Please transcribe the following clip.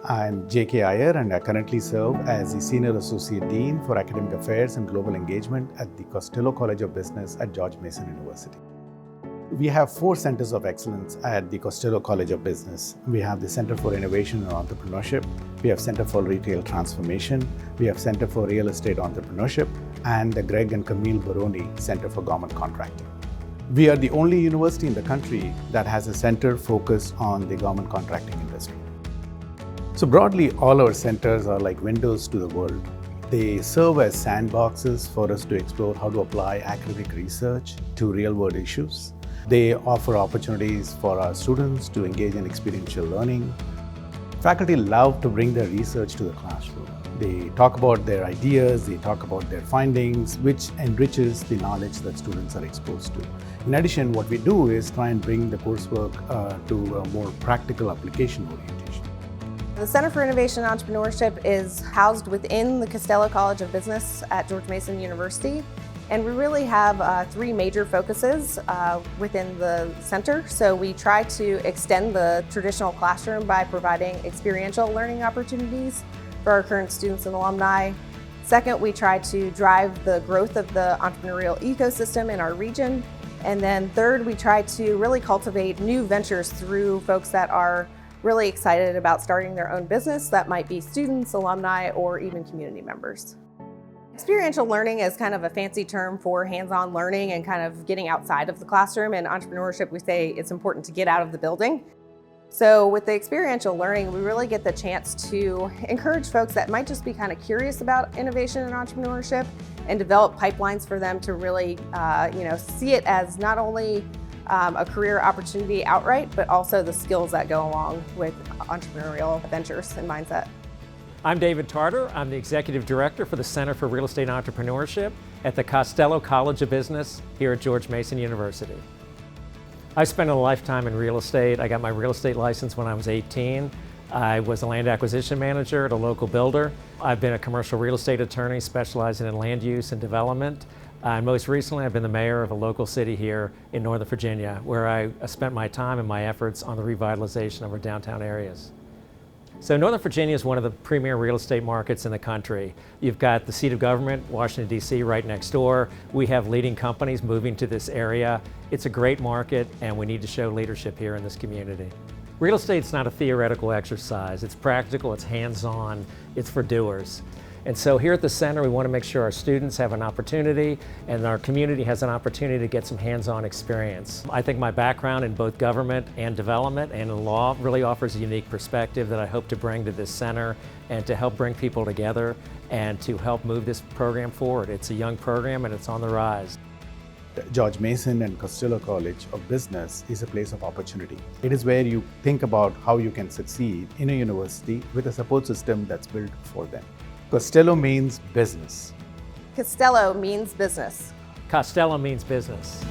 I'm J.K. Iyer and I currently serve as the Senior Associate Dean for Academic Affairs and Global Engagement at the Costello College of Business at George Mason University. We have 4 centers of excellence at the Costello College of Business. We have the Center for Innovation and Entrepreneurship, we have Center for Retail Transformation, we have Center for Real Estate Entrepreneurship, and the Greg and Camille Baroni Center for Government Contracting. We are the only university in the country that has a center focused on the government contracting industry. So broadly, all our centers are like windows to the world. They serve as sandboxes for us to explore how to apply academic research to real-world issues. They offer opportunities for our students to engage in experiential learning. Faculty love to bring their research to the classroom. They talk about their ideas, they talk about their findings, which enriches the knowledge that students are exposed to. In addition, what we do is try and bring the coursework to a more practical application orientation. The Center for Innovation and Entrepreneurship is housed within the Costello College of Business at George Mason University. And we really have 3 major focuses within the center. So we try to extend the traditional classroom by providing experiential learning opportunities for our current students and alumni. Second, we try to drive the growth of the entrepreneurial ecosystem in our region. And then third, we try to really cultivate new ventures through folks that are really excited about starting their own business. That might be students, alumni, or even community members. Experiential learning is kind of a fancy term for hands-on learning and kind of getting outside of the classroom. In entrepreneurship, we say it's important to get out of the building. So with the experiential learning, we really get the chance to encourage folks that might just be kind of curious about innovation and entrepreneurship and develop pipelines for them to really see it as not only a career opportunity outright, but also the skills that go along with entrepreneurial ventures and mindset. I'm David Tarter. I'm the Executive Director for the Center for Real Estate Entrepreneurship at the Costello College of Business here at George Mason University. I spent a lifetime in real estate. I got my real estate license when I was 18. I was a land acquisition manager at a local builder. I've been a commercial real estate attorney specializing in land use and development. And most recently, I've been the mayor of a local city here in Northern Virginia, where I spent my time and my efforts on the revitalization of our downtown areas. So Northern Virginia is one of the premier real estate markets in the country. You've got the seat of government, Washington, D.C., right next door. We have leading companies moving to this area. It's a great market, and we need to show leadership here in this community. Real estate's not a theoretical exercise. It's practical, it's hands-on, it's for doers. And so here at the center, we want to make sure our students have an opportunity and our community has an opportunity to get some hands-on experience. I think my background in both government and development and in law really offers a unique perspective that I hope to bring to this center and to help bring people together and to help move this program forward. It's a young program and it's on the rise. George Mason and Costello College of Business is a place of opportunity. It is where you think about how you can succeed in a university with a support system that's built for them. Costello means business. Costello means business. Costello means business.